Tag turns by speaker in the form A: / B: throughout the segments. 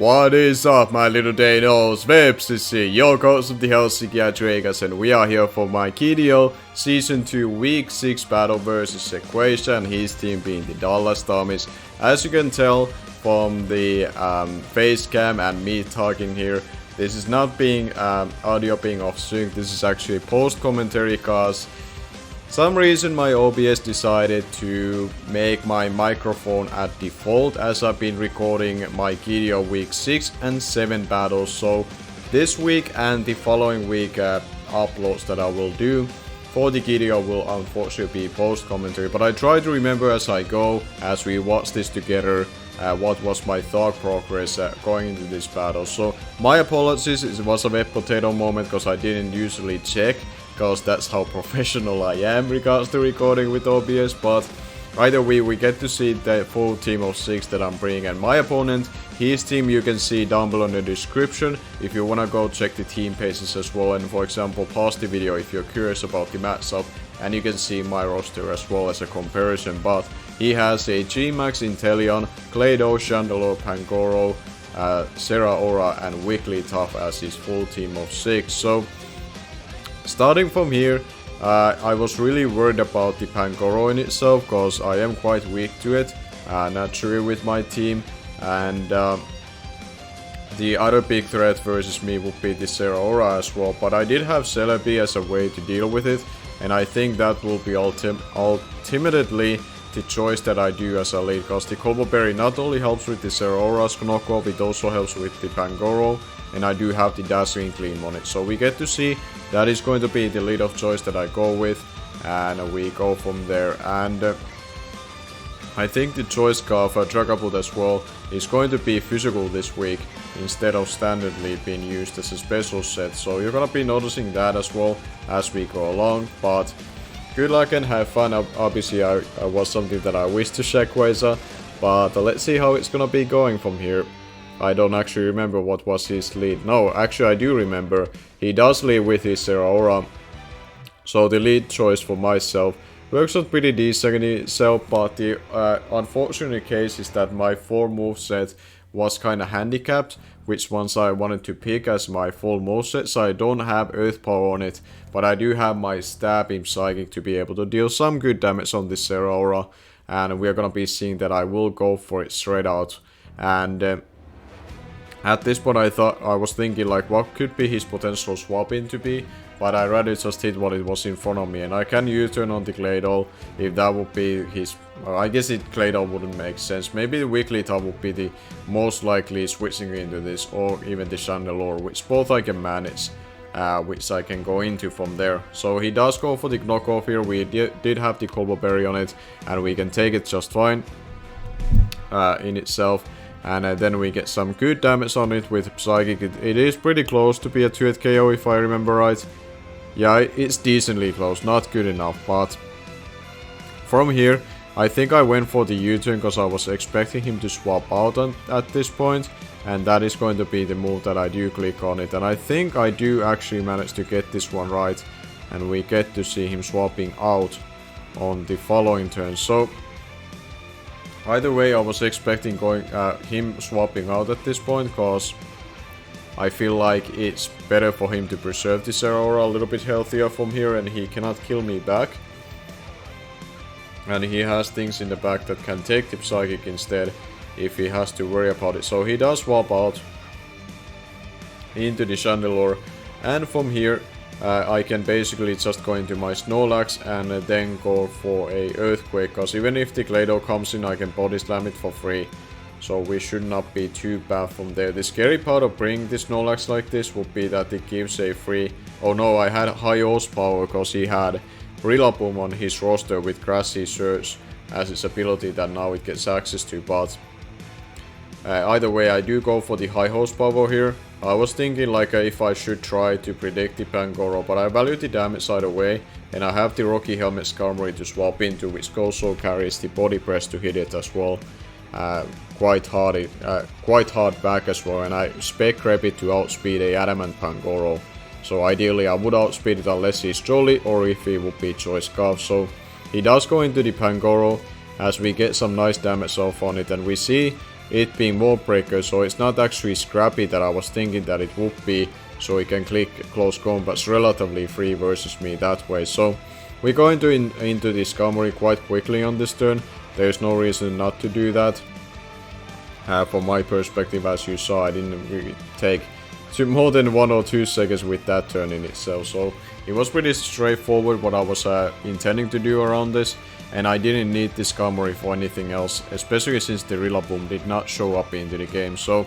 A: What is up, my little Deinos? Vepsis here, your host of the Helsinki Hydreigons, and we are here for my GDL Season 2 Week 6 battle versus Shayquaza and his team being the Dallas Starmies. As you can tell from the face cam and me talking here, this is not being audio being off sync. This is actually post commentary cause some reason my OBS decided to make my microphone at default as I've been recording my GDL week 6 and 7 battles. So this week and the following week uploads that I will do for the GDL will unfortunately be post commentary. But I try to remember as I go, as we watch this together, what was my thought progress going into this battle. So my apologies, it was a wet potato moment because I didn't usually check, because that's how professional I am regards to recording with OBS. But either way, we get to see the full team of 6 that I'm bringing, and my opponent, his team you can see down below in the description if you wanna go check the team pages as well, and for example pause the video if you're curious about the matchup, and you can see my roster as well as a comparison. But he has a Gmax, INTELEON, Clado, Chandelure, Pangoro, Aura and Wigglytuff as his full team of 6. So starting from here, I was really worried about the Pangoro in itself because I am quite weak to it naturally with my team, and the other big threat versus me would be the Aura as well. But I did have Celebi as a way to deal with it, and I think that will be ultimately the choice that I do as a lead, because the Combo Berry not only helps with the Aura's knockoff, it also helps with the Pangoro, and I do have the Dazzling Gleam on it. So we get to see that is going to be the lead of choice that I go with, and we go from there. And I think the choice scarf Dragapult as well is going to be physical this week instead of standardly being used as a special set. So you're gonna be noticing that as well as we go along. But good luck and have fun. Obviously I was something that I wish to Shayquaza, but let's see how it's gonna be going from here. I don't actually remember what was his lead. No, actually I do remember. He does lead with his Aura. So the lead choice for myself works out pretty decent in itself, but the unfortunate case is that my 4 moveset was kinda handicapped, which ones I wanted to pick as my full moveset. So I don't have Earth Power on it, but I do have my Stabbing Psychic to be able to deal some good damage on this Aura. And we're gonna be seeing that I will go for it straight out. And at this point I was thinking like what could be his potential swap in to be, but I rather just hit what it was in front of me, and I can U-turn on the Clado if that would be his. I guess Clado wouldn't make sense. Maybe the Wigglytuff would be the most likely switching into this, or even the Chandelure, which both I can manage, which I can go into from there. So he does go for the knockoff here. We did have the Combo Berry on it, and we can take it just fine in itself. And then we get some good damage on it with Psychic. It is pretty close to be a 2-hit KO if I remember right. Yeah, it's decently close, not good enough. But from here, I think I went for the U-turn because I was expecting him to swap out at this point. And that is going to be the move that I do click on it. And I think I do actually manage to get this one right. And we get to see him swapping out on the following turn. So either way, I was expecting him swapping out at this point, because I feel like it's better for him to preserve this Aura a little bit healthier from here, and he cannot kill me back. And he has things in the back that can take the Psychic instead if he has to worry about it. So he does swap out into the Chandelure, and from here I can basically just go into my Snorlax and then go for a Earthquake, because even if the Clado comes in I can body slam it for free. So we should not be too bad from there. The scary part of bringing the Snorlax like this would be that it gives a free. Oh no, I had high horsepower because he had Rillaboom on his roster with Grassy Surge as its ability that now it gets access to. But either way, I do go for the high horsepower here. I was thinking like if I should try to predict the Pangoro, but I value the damage either way, and I have the Rocky Helmet Skarmory to swap into, which also carries the body press to hit it as well. Quite hard back as well, and I spec rep it to outspeed a Adamant Pangoro. So ideally I would outspeed it unless he's Jolly or if he would be Choice Scarf. So he does go into the Pangoro as we get some nice damage off on it, and we see it being Wall Breaker, so it's not actually scrappy that I was thinking that it would be, so he can click close combats relatively free versus me that way. So we're going to into Discovery quite quickly on this turn. There's no reason not to do that. From my perspective, as you saw, I didn't really take more than 1 or 2 seconds with that turn in itself. So it was pretty straightforward what I was intending to do around this. And I didn't need Discovery for anything else, especially since the Rillaboom did not show up into the game. So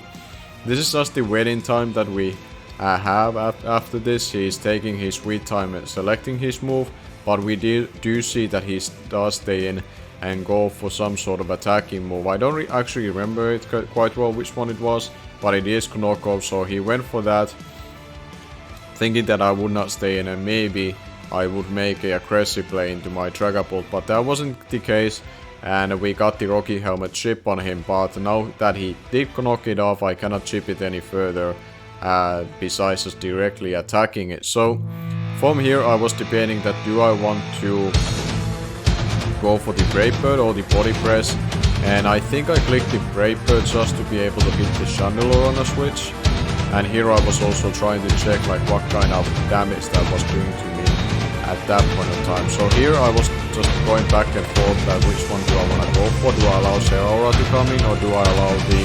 A: this is just the waiting time that we have after this. He's taking his sweet time and selecting his move, but we do see that he does stay in and go for some sort of attacking move. I don't actually remember it quite well which one it was, but it is knockoff, so he went for that, thinking that I would not stay in and maybe I would make a aggressive play into my Dragapult, but that wasn't the case, and we got the Rocky Helmet chip on him. But now that he did knock it off, I cannot chip it any further besides just directly attacking it. So from here I was debating that do I want to go for the Brave Bird or the Body Press, and I think I clicked the Brave Bird just to be able to beat the Chandelure on a switch. And here I was also trying to check like what kind of damage that was doing to me at that point in time. So here I was just going back and forth that which one do I want to go for. Do I allow Zeraora to come in, or do I allow the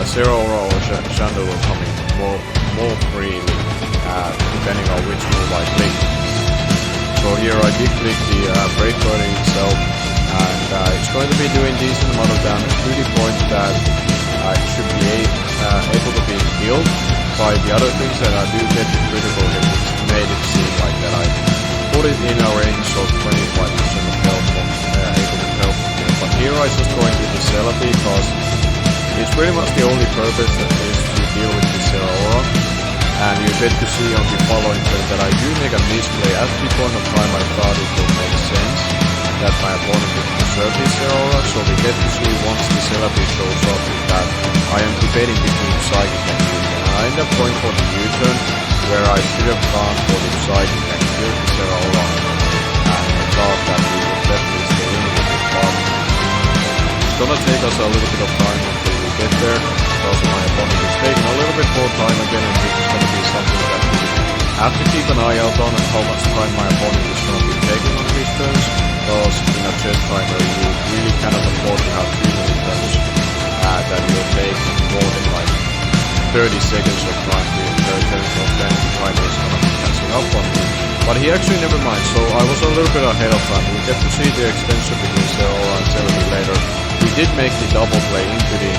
A: Zeraora or Chandelure coming more freely, depending on which move I click. So here I did click the Brave Bird itself, and it's going to be doing decent amount of damage to the point that it should be able to be healed by the other things that I do get the critical hit, which made it seem like that I put it in a range of 25% of health from able to help here. But here I just going with the Celebi because it's pretty much the only purpose that is to deal with the Zeraora. And you get to see on the following turn that I do make a misplay. At the point of time I thought it would make sense that my opponent would preserve his Zeraora, so we get to see once the Celebi shows up that I am debating between Psychic and U-turn. I end up going for the U-turn, where I should have gone for the Psychic and killed the Zeraora, and I thought that we would definitely stay in with it, but it's gonna take us a little bit of time until we get there, because my opponent is taking a little bit more time again, and this is gonna be something that we have to keep an eye out on, and how much time my opponent is gonna be taking on these turns. Because in a chess timer you really cannot afford to have too many turns that will take more than like 30 seconds of time to turn, so then the timer is gonna be catching up on me. But he actually never mind, so I was a little bit ahead of time. We get to see the extension between Zeraora and Celebi later. We did make the double play into the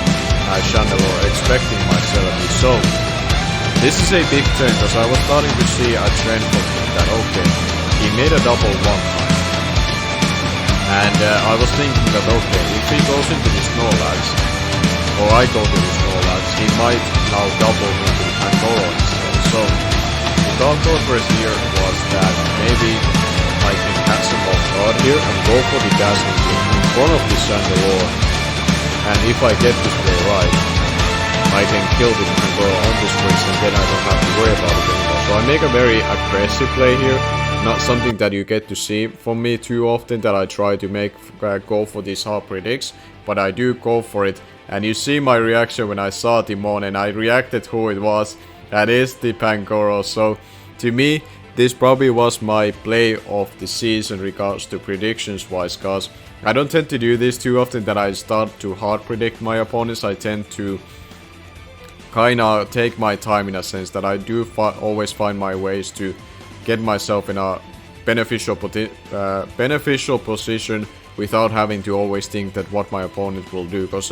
A: Chandelure, expecting my Celebi. So this is a big trend, because I was starting to see a trend from him that okay, he made a double one time. And I was thinking that okay, if he goes into the Snorlax, or I go to the Snorlax, he might now double into the Pangoro instead. So the thought process here was that maybe I can catch him off guard here and go for the Dazzling Gleam in front of the Chandelure. And if I get this play right, I can kill the Pangoro on the switch, and then I don't have to worry about it anymore. So I make a very aggressive play here. Not something that you get to see from me too often, that I try to make go for these hard predicts, but I do go for it. And you see my reaction when I saw Timon, and I reacted who it was. That is the Pangoro. So to me, this probably was my play of the season regards to predictions wise, because I don't tend to do this too often that I start to hard predict my opponents. I tend to kinda take my time in a sense that I do always find my ways to get myself in a beneficial position without having to always think that what my opponent will do, because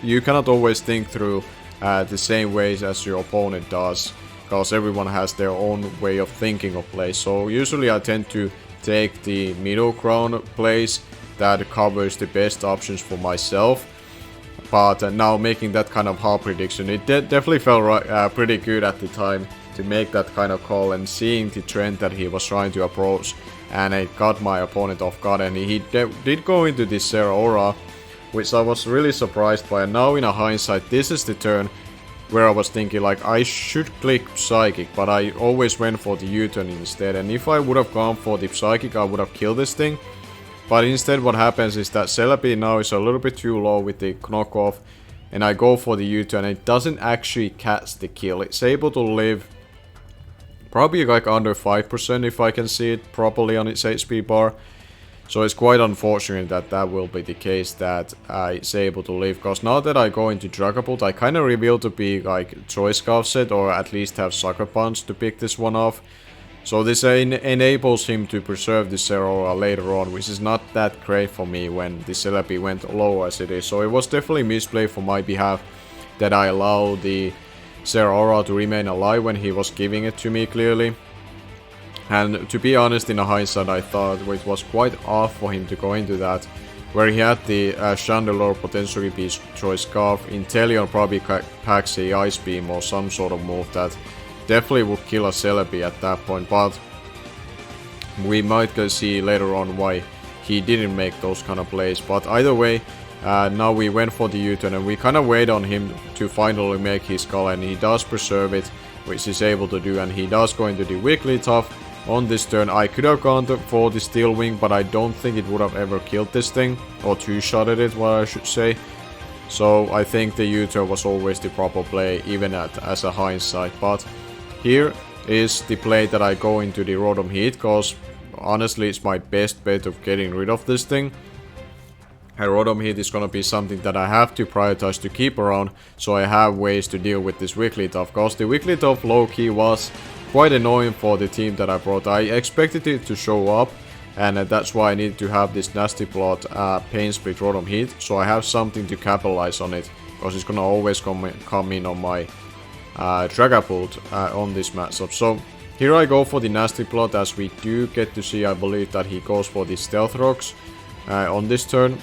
A: you cannot always think through the same ways as your opponent does, because everyone has their own way of thinking of plays. So usually I tend to take the middle ground plays that covers the best options for myself. But now making that kind of hard prediction, it definitely felt pretty good at the time to make that kind of call, and seeing the trend that he was trying to approach, and it got my opponent off guard, and he did go into this Zeraora, which I was really surprised by. And now in a hindsight, this is the turn where I was thinking like I should click Psychic, but I always went for the U-turn instead, and if I would have gone for the Psychic I would have killed this thing. But instead what happens is that Celebi now is a little bit too low with the knockoff. And I go for the U-turn, and it doesn't actually catch the kill. It's able to live probably like under 5% if I can see it properly on its HP bar. So it's quite unfortunate that that will be the case, that it's able to live. Because now that I go into Dragapult, I kind of reveal to be like Choice Scarf set, or at least have Sucker Punch to pick this one off. So this enables him to preserve the Zeraora later on, which is not that great for me when the Celebi went low as it is. So it was definitely misplay for my behalf that I allow the Zeraora to remain alive when he was giving it to me clearly. And to be honest, in hindsight, I thought it was quite off for him to go into that, where he had the Chandelure potentially be Choice Scarf. INTELEON probably packs a Ice Beam or some sort of move that definitely would kill a Celebi at that point, but we might go see later on why he didn't make those kind of plays. But either way, now we went for the U-turn, and we kind of wait on him to finally make his call, and he does preserve it, which he's able to do, and he does go into the Wigglytuff on this turn. I could have gone for the Steel Wing, but I don't think it would have ever killed this thing, or two-shotted it, what I should say. So I think the U-turn was always the proper play, even as a hindsight. But here is the play that I go into the Rotom Heat, because honestly it's my best bet of getting rid of this thing. And Rotom Heat is gonna be something that I have to prioritize to keep around, so I have ways to deal with this Wigglytuff, because the Wigglytuff low-key was quite annoying for the team that I brought. I expected it to show up, and that's why I need to have this Nasty Plot Pain Split Rotom Heat, so I have something to capitalize on it, because it's gonna always come in on my Dragapult on this matchup. So here I go for the Nasty Plot, as we do get to see, I believe, that he goes for the Stealth Rocks on this turn.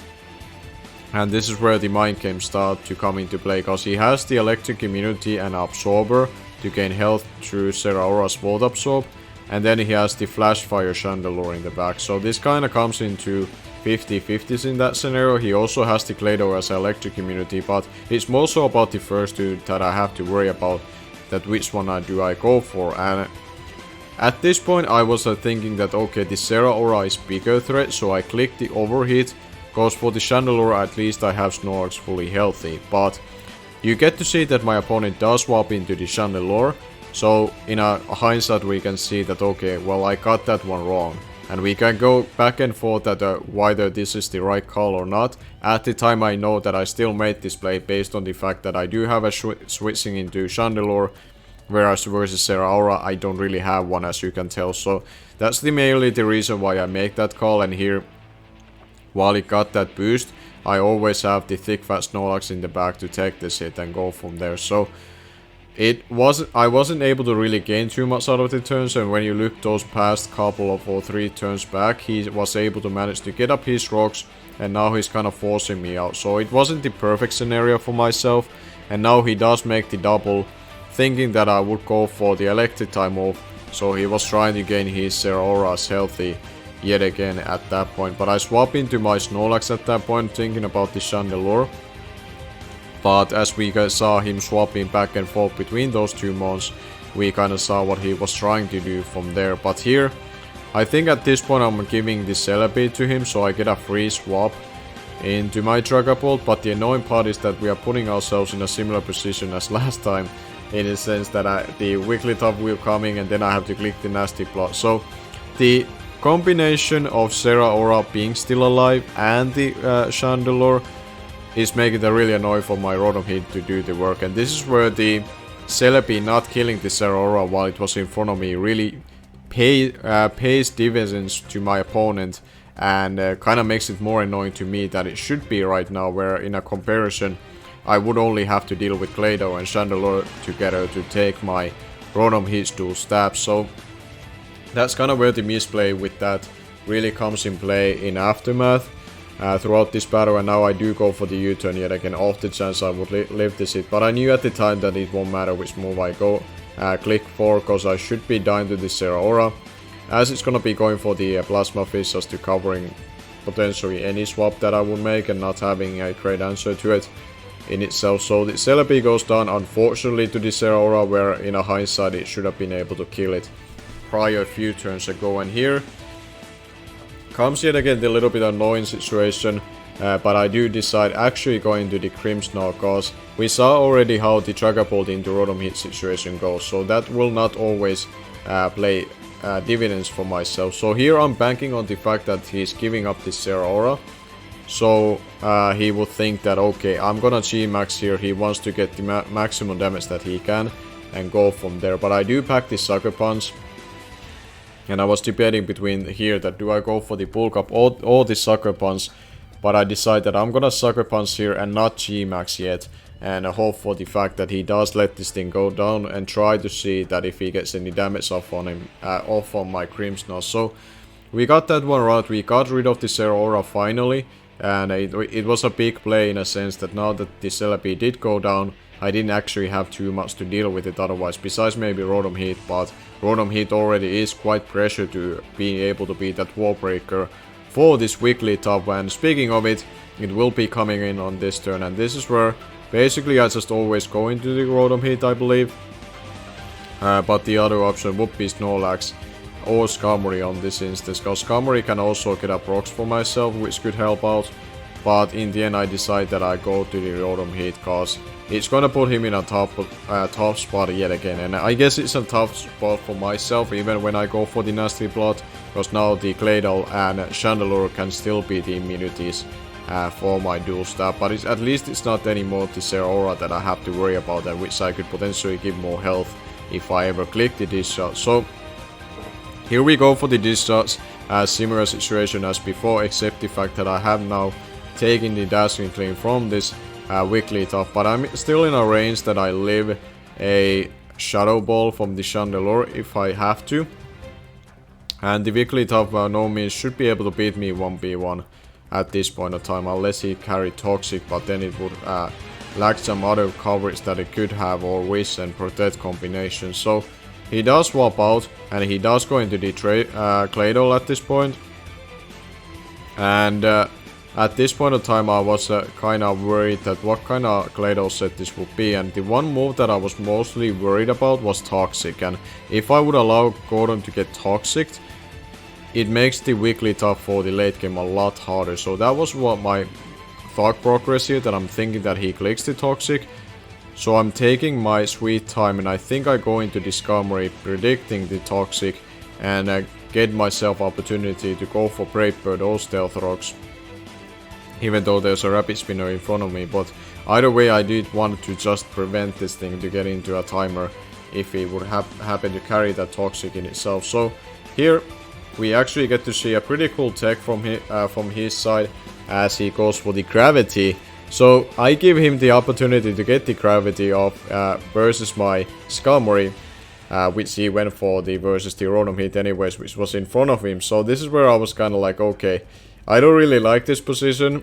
A: And this is where the Mind Games start to come into play, because he has the Electric Immunity and Absorber to gain health through Zeraora's Volt Absorb, and then he has the Flash Fire Chandelure in the back. So this kind of comes into 50-50s in that scenario. He also has the Claydol as Electric Immunity, but it's more so about the first two that I have to worry about, that which one do I go for. And at this point I was thinking that okay, the Zeraora is bigger threat, so I click the Overheat, because for the Chandelure at least I have Snorlax fully healthy. But you get to see that my opponent does swap into the Chandelure, so in a hindsight we can see that okay, well, I got that one wrong. And we can go back and forth that whether this is the right call or not. At the time I know that I still made this play based on the fact that I do have a switching into Chandelure, whereas versus Zeraora I don't really have one, as you can tell. So that's mainly the reason why I make that call. And here, while it got that boost, I always have the thick fat Snorlax in the back to take this hit and go from there. So I wasn't able to really gain too much out of the turns, and when you look those past couple of or 3 turns back, he was able to manage to get up his rocks, and now he's kind of forcing me out. So it wasn't the perfect scenario for myself, and now he does make the double, thinking that I would go for the Electric type move. So he was trying to gain his Zeraora's healthy yet again at that point. But I swap into my Snorlax at that point, thinking about the Chandelure. But as we saw him swapping back and forth between those two mons, we kind of saw what he was trying to do from there. But here, I think at this point I'm giving the Celebi to him, so I get a free swap into my Dragapult. But the annoying part is that we are putting ourselves in a similar position as last time, in the sense that the Wigglytuff will coming, and then I have to click the Nasty Plot. So the combination of Zeraora being still alive and the Chandelure is making it really annoying for my Rotom Heat to do the work. And this is where the Celebi not killing the Zeraora while it was in front of me really pays dividends to my opponent, and kind of makes it more annoying to me than it should be right now, where in a comparison I would only have to deal with Claydol and Chandelure together to take my Rotom Heat's dual stabs. So that's kind of where the misplay with that really comes in play in Aftermath throughout this battle. And now I do go for the U-turn yet again, off the chance I would live this hit. But I knew at the time that it won't matter which move I go click for, because I should be dying to the Zeraora, as it's gonna be going for the Plasma Fist as to covering potentially any swap that I would make and not having a great answer to it in itself. So the Celebi goes down, unfortunately, to the Zeraora, where in a hindsight it should have been able to kill it prior a few turns ago. And here Comes yet again the little bit annoying situation, but I do decide actually going to the Crimson cause we saw already how the Dragapult into Rotom hit situation goes, so that will not always play dividends for myself. So here I'm banking on the fact that he's giving up this Zeraora. So he would think that okay, I'm gonna Gmax here, he wants to get the maximum damage that he can and go from there. But I do pack this Sucker Punch. And I was debating between here that do I go for the bulk up or the Sucker Punch. But I decided that I'm gonna Sucker Punch here and not Gmax yet. And I hope for the fact that he does let this thing go down and try to see that if he gets any damage off on him, off on my Crimson. So we got that one right, we got rid of the Zeraora finally. And it was a big play in a sense that now that the Celebi did go down, I didn't actually have too much to deal with it otherwise, besides maybe Rotom Heat, but Rotom Heat already is quite pressured to being able to beat that Wall Breaker for this weekly top. And speaking of it, it will be coming in on this turn, and this is where basically I just always go into the Rotom Heat, I believe. But the other option would be Snorlax or Skarmory on this instance, because Skarmory can also get up rocks for myself, which could help out. But in the end I decide that I go to the Rotom Heat, because it's gonna put him in a tough spot yet again. And I guess it's a tough spot for myself even when I go for the Nasty Plot, because now the Claydol and Chandelure can still be the immunities for my dual stab. But at least it's not anymore the Zeraora that I have to worry about, and which I could potentially give more health if I ever click the discharge. So here we go for the discharge, similar situation as before, except the fact that I have now taken the Dazzling Gleam from this weekly top, but I'm still in a range that I live a Shadow Ball from the Chandelure if I have to. And the weekly top by no means should be able to beat me 1v1 at this point of time, unless he carried Toxic, but then it would lack some other coverage that it could have, or Wish and Protect combination. So he does swap out, and he does go into the Claydol at this point. And at this point of time I was kind of worried that what kind of Claydol set this would be, and the one move that I was mostly worried about was Toxic. And if I would allow Gordon to get Toxic, it makes the weekly top for the late game a lot harder. So that was what my thought progress here, that I'm thinking that he clicks the Toxic. So I'm taking my sweet time, and I think I go into the Skarmory predicting the Toxic and get myself opportunity to go for Brave Bird or Stealth Rocks, even though there's a Rapid Spinner in front of me. But either way I did want to just prevent this thing to get into a timer if he would happen to carry that Toxic in itself. So here we actually get to see a pretty cool tech from his side as he goes for the Gravity. So I give him the opportunity to get the Gravity off versus my Skarmory, which he went for the versus the Rotom Heat anyways, which was in front of him. So this is where I was kind of like, okay, I don't really like this position,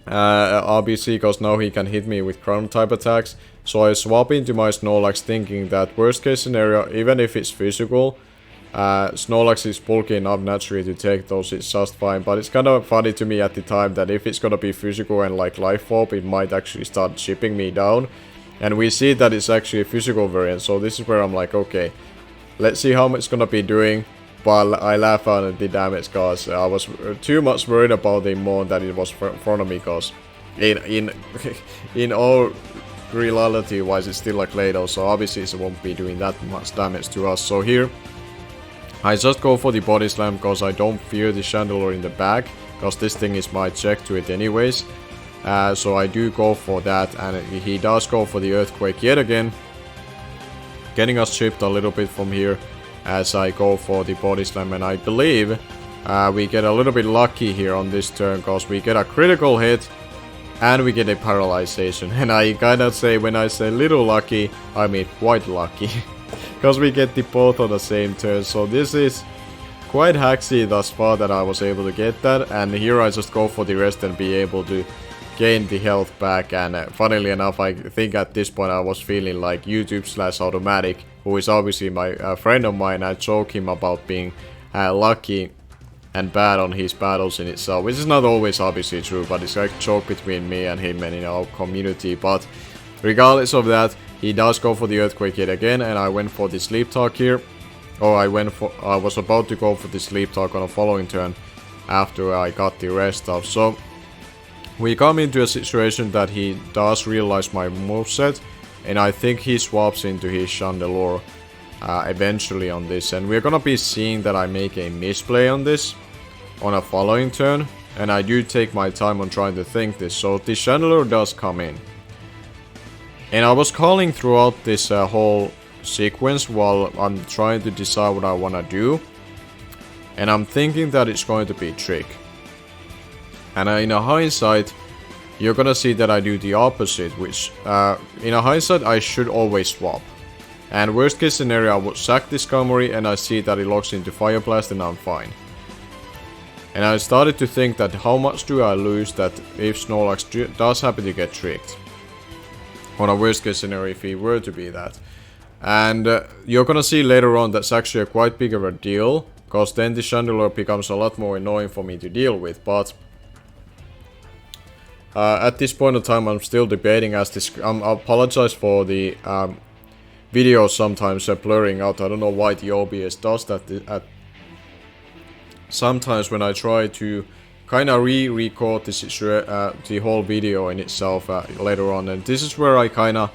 A: obviously, because now he can hit me with ground type attacks. So I swap into my Snorlax thinking that worst case scenario, even if it's physical, Snorlax is bulky enough naturally to take those, it's just fine. But it's kind of funny to me at the time that if it's gonna be physical and like Life Orb, it might actually start chipping me down. And we see that it's actually a physical variant, so this is where I'm like, okay, let's see how much it's gonna be doing. But I laugh at the damage, cause I was too much worried about him more than it was in front of me, cause in all reality wise it's still a Claydol, so obviously it won't be doing that much damage to us. So here I just go for the Body Slam, cause I don't fear the Chandelure in the back, cause this thing is my check to it anyways. So I do go for that, and he does go for the Earthquake yet again, getting us chipped a little bit from here as I go for the Body Slam. And I believe we get a little bit lucky here on this turn, because we get a critical hit and we get a paralyzation. And I kinda say, when I say little lucky, I mean quite lucky, because we get the both on the same turn. So this is quite hacksy thus far that I was able to get that, and here I just go for the rest and be able to gain the health back. And funnily enough, I think at this point I was feeling like YouTube/Automatic, who is obviously my friend of mine. I joke him about being lucky and bad on his battles in itself, which is not always obviously true, but it's like a joke between me and him and in our community. But regardless of that, he does go for the Earthquake yet again, and I went for the Sleep Talk here. Or I was about to go for the Sleep Talk on a following turn, after I got the rest of. So we come into a situation that he does realize my moveset, and I think he swaps into his Chandelure eventually on this, and we're gonna be seeing that I make a misplay on this on a following turn, and I do take my time on trying to think this. So the Chandelure does come in, and I was calling throughout this whole sequence while I'm trying to decide what I wanna do, and I'm thinking that it's going to be Trick. And in a hindsight, you're gonna see that I do the opposite, which in a hindsight I should always swap. And worst case scenario, I would sack this Skarmory and I see that it locks into Fire Blast and I'm fine. And I started to think that how much do I lose that if Snorlax does happen to get tricked. On a worst case scenario if he were to be that. And you're gonna see later on that's actually a quite big of a deal, because then the Chandelure becomes a lot more annoying for me to deal with, but at this point in time I'm still debating as this. I apologize for the video sometimes blurring out. I don't know why the OBS does that. Sometimes when I try to kind of re-record the whole video in itself later on, and this is where I kind of,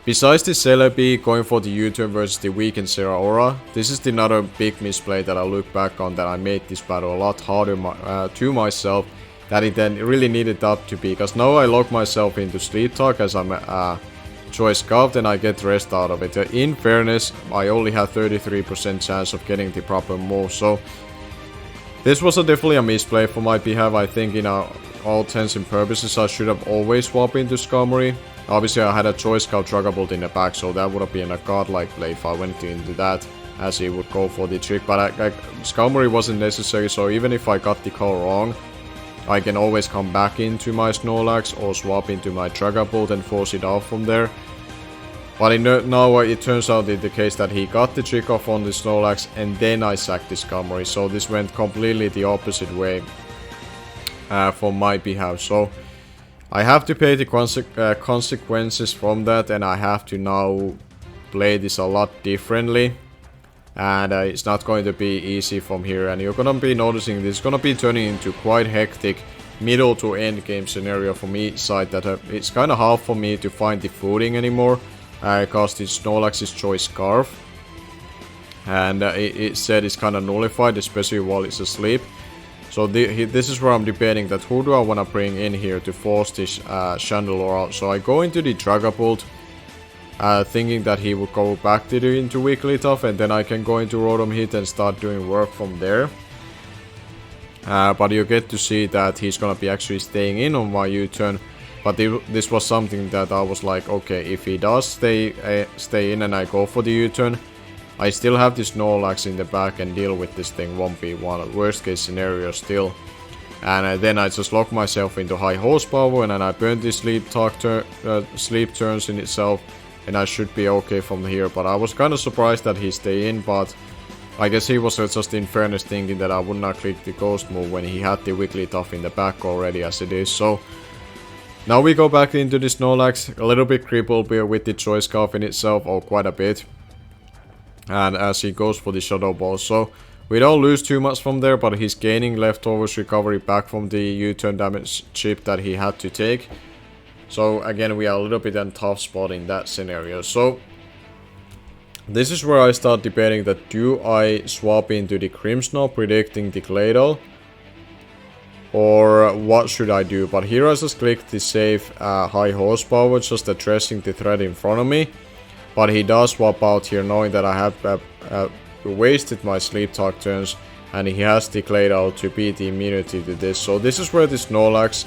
A: besides the Celebi going for the U-turn versus the weakened Zeraora, this is another big misplay that I look back on, that I made this battle a lot harder to myself that it then really needed that to be, because now I lock myself into Sleep Talk as I'm Choice Scarf, and I get the rest out of it. In fairness, I only had 33% chance of getting the proper move, so this was definitely a misplay for my behalf. I think in all intents and purposes I should have always swapped into Skarmory. Obviously I had a Choice Scout Dragapult in the back, so that would have been a godlike play if I went into that, as he would go for the trick, but Skarmory wasn't necessary, so even if I got the call wrong, I can always come back into my Snorlax or swap into my Dragapult and force it off from there. But now it turns out in the case that he got the trick off on the Snorlax and then I sacked the Skarmory, so this went completely the opposite way for my behalf. So I have to pay the consequences from that, and I have to now play this a lot differently. And it's not going to be easy from here, and you're gonna be noticing this is gonna be turning into quite hectic middle to end game scenario from each side, that it's kind of hard for me to find the footing anymore, because the Snorlax's Choice Scarf, and it said it's kind of nullified, especially while it's asleep. So this is where I'm debating that who do I want to bring in here to force this Chandelure out. So I go into the Dragapult, thinking that he would go back into Wigglytuff, and then I can go into Rotom Hit and start doing work from there. But you get to see that he's gonna be actually staying in on my U-turn. But this was something that I was like, okay, if he does stay in and I go for the U-turn, I still have this Snorlax in the back and deal with this thing 1v1, worst case scenario still. And then I just lock myself into high horsepower, and then I burn the sleep turns in itself, and I should be okay from here. But I was kind of surprised that he stayed in, but I guess he was just in fairness thinking that I would not click the ghost move when he had the Wigglytuff in the back already as it is. So now we go back into the Snorlax, a little bit crippled with the Choice Scarf in itself, or quite a bit. And as he goes for the Shadow Ball, so we don't lose too much from there, but he's gaining leftovers recovery back from the U-turn damage chip that he had to take. So again, we are a little bit in a tough spot in that scenario. So this is where I start debating that do I swap into the Grimmsnarl, predicting the Claydol, or what should I do? But here I just clicked the save high horsepower, just addressing the threat in front of me. But he does swap out here, knowing that I have wasted my Sleep Talk turns, and he has the Claydol to beat the immunity to this. So this is where the Snorlax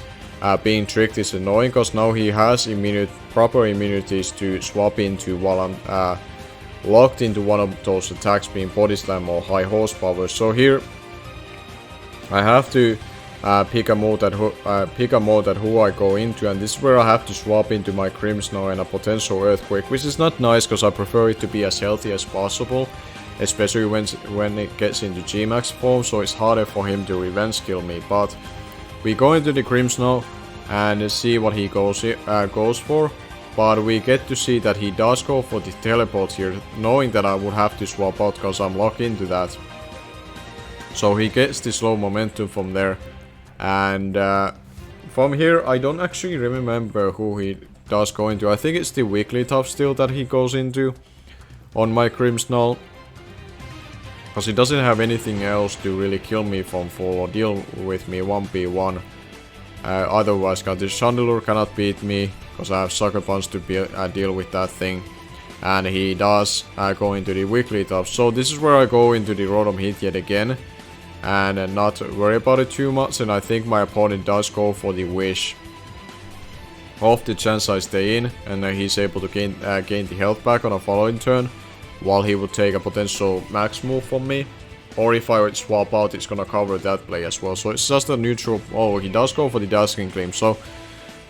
A: being tricked is annoying, because now he has proper immunities to swap into while I'm locked into one of those attacks, being Body Slam or High Horsepower. So here I have to pick a mode that who I go into, and this is where I have to swap into my Grimmsnarl and a potential Earthquake, which is not nice because I prefer it to be as healthy as possible, especially when it gets into Gmax form, so it's harder for him to revenge kill me. But we go into the Grimmsnarl and see what he goes for, but we get to see that he does go for the Teleport here, knowing that I would have to swap out because I'm locked into that. So he gets the slow momentum from there. And from here, I don't actually remember who he does go into. I think it's the weekly top still that he goes into on my Crimsnall. Because he doesn't have anything else to really kill me from full or deal with me 1v1. Otherwise, the Chandelure cannot beat me because I have Sucker Punch to deal with that thing. And he does go into the weekly top. So this is where I go into the Rotom Hit yet again. And not worry about it too much. And I think my opponent does go for the Wish. Off the chance I stay in. And he's able to gain the health back on a following turn. While he would take a potential max move from me. Or if I would swap out, it's gonna cover that play as well. So it's just a neutral. Oh, he does go for the Dasking Gleam. So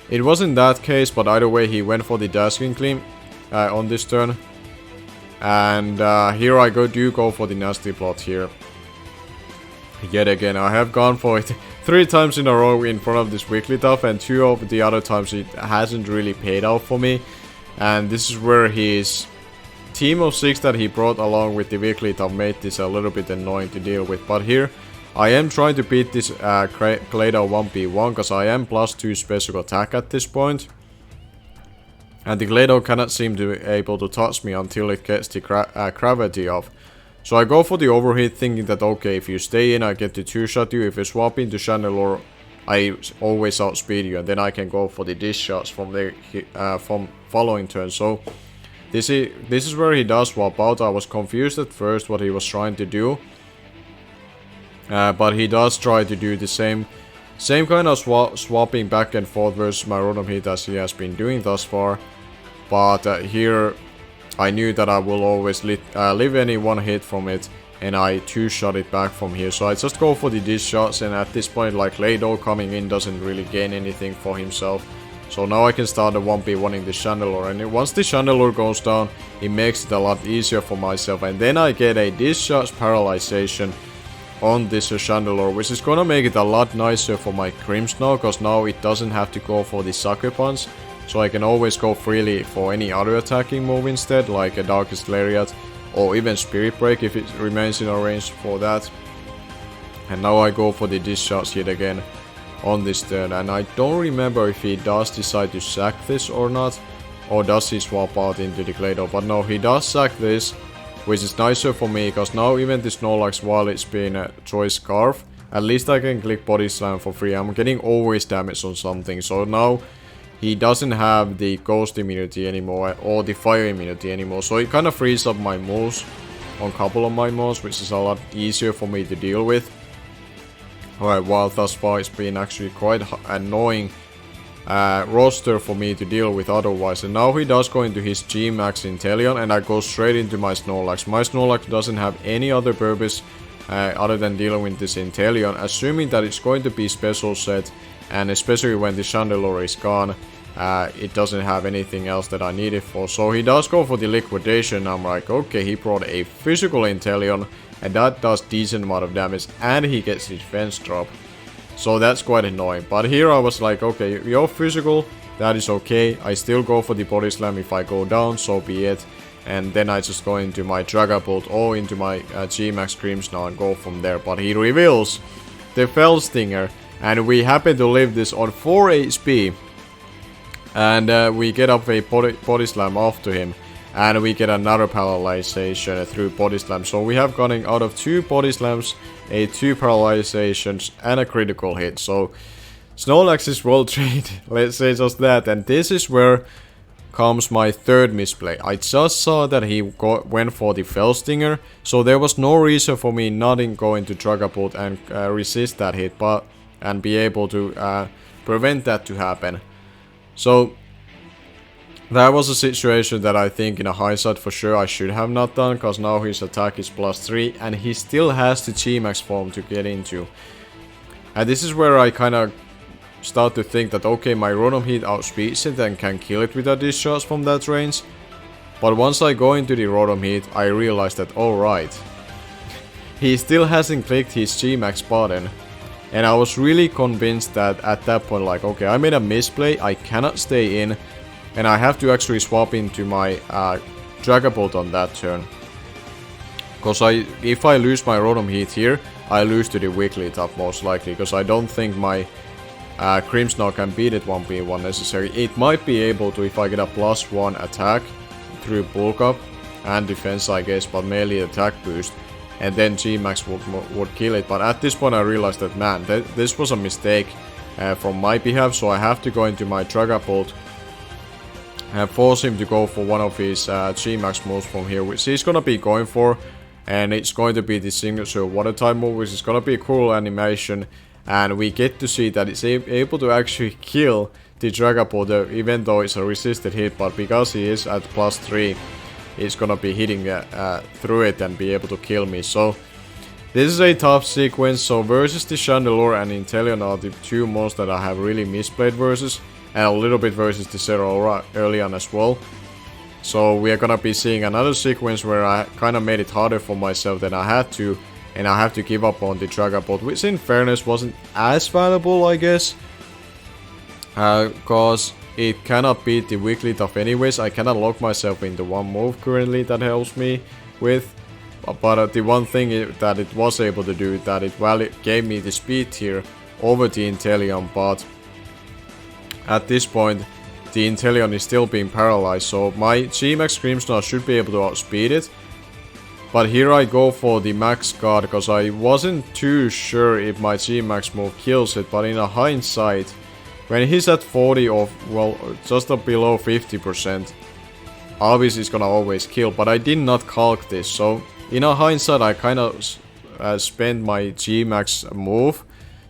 A: it wasn't that case, but either way he went for the Dasking Gleam on this turn. And here I do go for the Nasty Plot here. Yet again, I have gone for it 3 times in a row in front of this weekly top, and 2 of the other times it hasn't really paid out for me. And this is where his team of 6 that he brought along with the weekly top made this a little bit annoying to deal with. But here, I am trying to beat this Claydol 1v1 because I am +2 special attack at this point. And the Claydol cannot seem to be able to touch me until it gets the gravity off. So I go for the overheat thinking that okay, if you stay in I get to 2-shot you, if you swap into Chandelure I always outspeed you, and then I can go for the dish shots from the from following turn. So this is where he does swap out. I was confused at first what he was trying to do. But he does try to do the same kind of swapping back and forth versus my Rotom Hit as he has been doing thus far. But here I knew that I will always live any one hit from it, and I 2-shot it back from here. So I just go for the dish shots, and at this point like Claydol coming in doesn't really gain anything for himself. So now I can start the 1v1ing the Chandelure, and once the Chandelure goes down, it makes it a lot easier for myself. And then I get a discharge paralyzation on this Chandelure, which is gonna make it a lot nicer for my Crimsnall, because now it doesn't have to go for the Sucker Punch. So I can always go freely for any other attacking move instead, like a Darkest Lariat, or even Spirit Break if it remains in a range for that. And now I go for the discharge yet again on this turn, and I don't remember if he does decide to sack this or not, or does he swap out into the Claydol. But no, he does sack this, which is nicer for me, because now even the Snorlax, while it's been a Choice Scarf, at least I can click Body Slam for free. I'm getting always damage on something, so now he doesn't have the Ghost immunity anymore, or the Fire immunity anymore, so it kind of frees up my moves on a couple of my moves, which is a lot easier for me to deal with. Alright, while thus far it's been actually quite annoying roster for me to deal with otherwise. And now he does go into his Gmax INTELEON, and I go straight into my Snorlax. My Snorlax doesn't have any other purpose other than dealing with this INTELEON, assuming that it's going to be special set, and especially when the Chandelure is gone, it doesn't have anything else that I need it for. So he does go for the liquidation. I'm like, okay, he brought a physical INTELEON, and that does decent amount of damage, and he gets the defense drop. So that's quite annoying. But here I was like, okay, you're physical, that is okay. I still go for the Body Slam if I go down, so be it. And then I just go into my Dragapult or into my Gmax Crimsnall and go from there. But he reveals the Fell Stinger, and we happen to live this on 4 HP. And we get up a body Slam off to him, and we get another paralyzation through Body Slam. So we have gotten out of 2 Body Slams, 2 paralyzations, and a critical hit. So Snorlax is well trained, let's say just that. And this is where comes my third misplay. I just saw that he went for the Fell Stinger, so there was no reason for me not in going to Dragapult and resist that hit, and be able to prevent that to happen. So that was a situation that I think in a hindsight for sure I should have not done, because now his attack is +3 and he still has the Gmax form to get into. And this is where I kind of start to think that okay, my Rotom Heat outspeeds it and can kill it with a discharge from that range. But once I go into the Rotom Heat, I realize that alright, he still hasn't clicked his Gmax button. And I was really convinced that at that point, like, okay, I made a misplay, I cannot stay in, and I have to actually swap into my Dragapult on that turn. Because if I lose my Rotom Heat here, I lose to the weekly top most likely, because I don't think my Crimsnarl can beat it 1v1 necessary. It might be able to if I get a +1 attack through bulk up and defense, I guess, but mainly attack boost, and then Gmax would kill it. But at this point I realized that, man, this was a mistake from my behalf, so I have to go into my Dragapult and force him to go for one of his Gmax moves from here, which he's gonna be going for, and it's going to be the signature water type move, which is gonna be a cool animation, and we get to see that it's able to actually kill the Dragapult, even though it's a resisted hit, but because he is at +3, it's gonna be hitting through it and be able to kill me. So this is a tough sequence. So versus the Chandelure and INTELEON are the two most that I have really misplayed versus, and a little bit versus the Zeraora early on as well. So we are gonna be seeing another sequence where I kind of made it harder for myself than I had to, and I have to give up on the Dragapult, which in fairness wasn't as valuable, I guess, cause it cannot beat the weekly top anyways. I cannot lock myself into one move currently that helps me with. But the one thing that it was able to do, that it gave me the speed here over the INTELEON, but at this point the INTELEON is still being paralyzed, so my Gmax Crimsnarl should be able to outspeed it. But here I go for the max guard, because I wasn't too sure if my Gmax move kills it, but in a hindsight, when he's at 40 or, well, just below 50%, obviously it's gonna always kill, but I did not calc this, so in a hindsight I kind of spent my Gmax move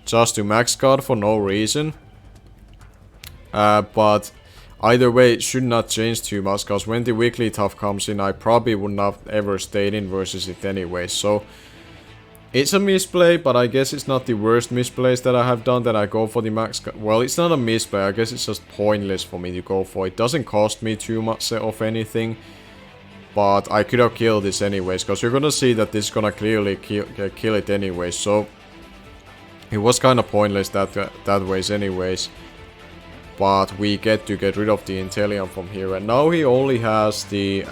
A: just to max guard for no reason. But either way, it should not change too much, because when the weekly tough comes in, I probably would not ever stayed in versus it anyway. So it's a misplay, but I guess it's not the worst misplays that I have done, that I go for the max. Well, it's not a misplay, I guess it's just pointless for me to go for. It doesn't cost me too much of anything, but I could have killed this anyways, because you're gonna see that this is gonna clearly kill it anyway. So it was kind of pointless that ways anyways. But we get rid of the INTELEON from here, and now he only has the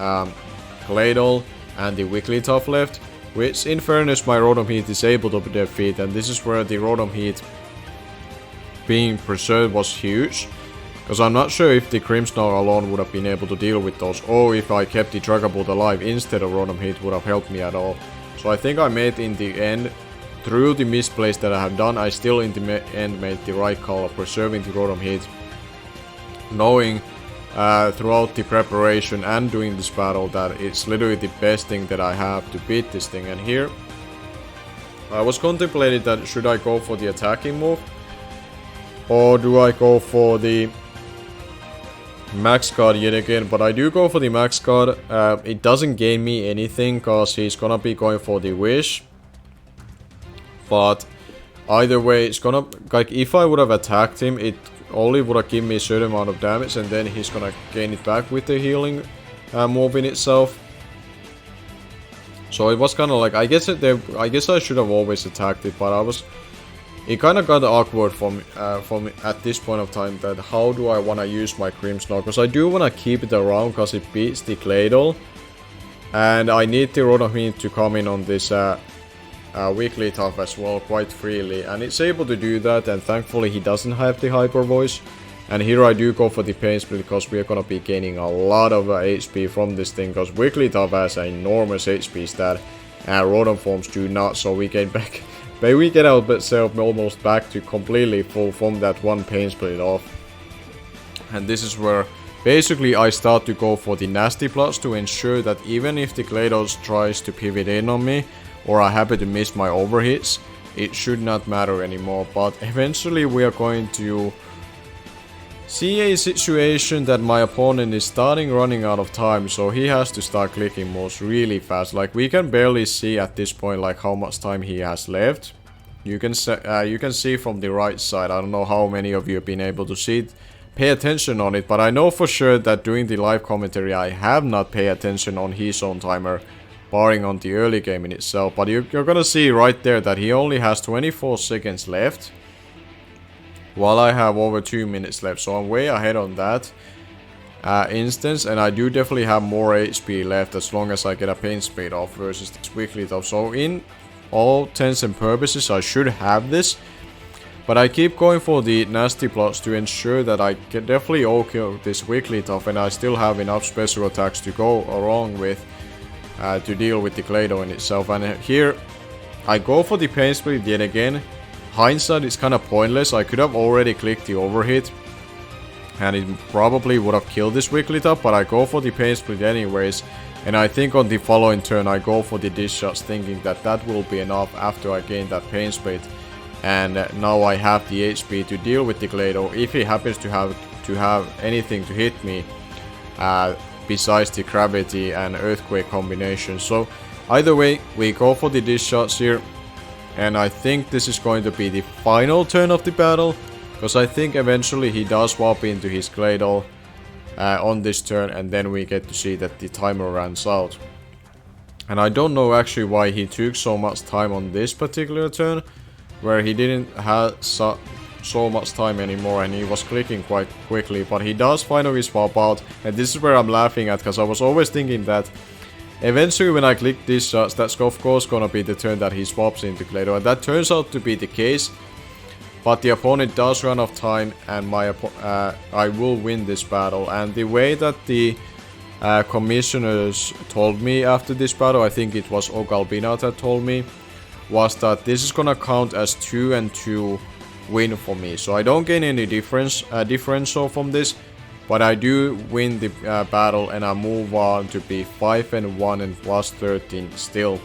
A: Claydol and the weekly tough left, which in fairness my Rotom Heat is able to defeat, and this is where the Rotom Heat being preserved was huge, because I'm not sure if the Crimsnarl alone would have been able to deal with those, or if I kept the Dragapult alive instead of Rotom Heat would have helped me at all. So I think I made in the end, through the misplays that I have done, I still in the end made the right call of preserving the Rotom Heat, knowing throughout the preparation and doing this battle that it's literally the best thing that I have to beat this thing. And here I was contemplating that should I go for the attacking move, or do I go for the max guard yet again. But I do go for the max guard. It doesn't gain me anything, because he's gonna be going for the wish, but either way it's gonna, like, if I would have attacked him, it only would have given me a certain amount of damage, and then he's gonna gain it back with the healing move in itself. So it was kind of like, I guess I should have always attacked it, but it kind of got awkward for me at this point of time, that how do I want to use my Crimsnarl, because I do want to keep it around because it beats the Claydol, and I need the Rotom Heat to come in on this weekly tough as well quite freely, and it's able to do that, and thankfully he doesn't have the hyper voice. And here I do go for the pain split, because we are gonna be gaining a lot of HP from this thing, because weekly tough has an enormous HP stat and Rotom forms do not, so we get back, but we get ourselves almost back to completely full from that one pain split off. And this is where basically I start to go for the nasty plus, to ensure that even if the Glados tries to pivot in on me, or I happen to miss my overhits, it should not matter anymore. But eventually we are going to see a situation that my opponent is running out of time, so he has to start clicking moves really fast. Like, we can barely see at this point like how much time he has left. You can see from the right side. I don't know how many of you have been able to see it, pay attention on it, but I know for sure that during the live commentary I have not paid attention on his own timer, barring on the early game in itself. But you're gonna see right there that he only has 24 seconds left, while I have over 2 minutes left, so I'm way ahead on that instance, and I do definitely have more HP left as long as I get a pain speed off versus this weekly top. So in all intents and purposes I should have this. But I keep going for the nasty plots to ensure that I can definitely OQ this Wigglytuff and I still have enough special attacks to go along with to deal with the Clado in itself. And here I go for the Pain Split yet again. Hindsight is kind of pointless. I could have already clicked the overhit and it probably would have killed this Wigglytuff, but I go for the Pain Split anyways. And I think on the following turn I go for the Discharge, thinking that that will be enough after I gain that Pain Split. And now I have the HP to deal with the Clado if he happens to have anything to hit me besides the Gravity and Earthquake combination. So either way, we go for the Discharge here. And I think this is going to be the final turn of the battle, because I think eventually he does swap into his Clado on this turn, and then we get to see that the timer runs out. And I don't know actually why he took so much time on this particular turn, where he didn't have so much time anymore and he was clicking quite quickly, but he does finally swap out. And this is where I'm laughing at, because I was always thinking that eventually when I click this shots, that's of course gonna be the turn that he swaps into Clado, and that turns out to be the case. But the opponent does run out of time and I will win this battle. And the way that the commissioners told me after this battle, I think it was Ogalbina that told me, was that this is gonna count as 2 and 2 win for me. So I don't gain any differential from this, but I do win the battle and I move on to be 5 and 1 and plus 13 still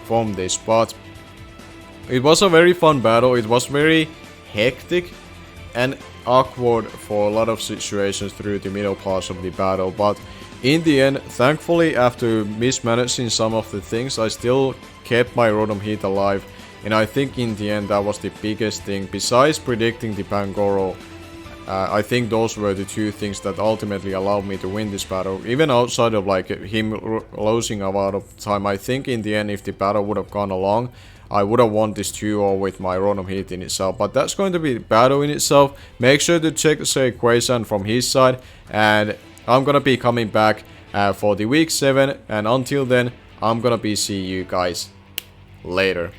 A: from this. But it was a very fun battle. It was very hectic and awkward for a lot of situations through the middle parts of the battle. But in the end, thankfully, after mismanaging some of the things, I still kept my Rotom Heat alive, and I think in the end that was the biggest thing. Besides predicting the Pangoro, I think those were the two things that ultimately allowed me to win this battle. Even outside of like him losing a lot of time, I think in the end if the battle would have gone along, I would have won this 2-0 with my Rotom Heat in itself. But that's going to be the battle in itself. Make sure to check Shayquaza from his side, and I'm gonna be coming back for the week 7, and until then I'm gonna be seeing you guys later.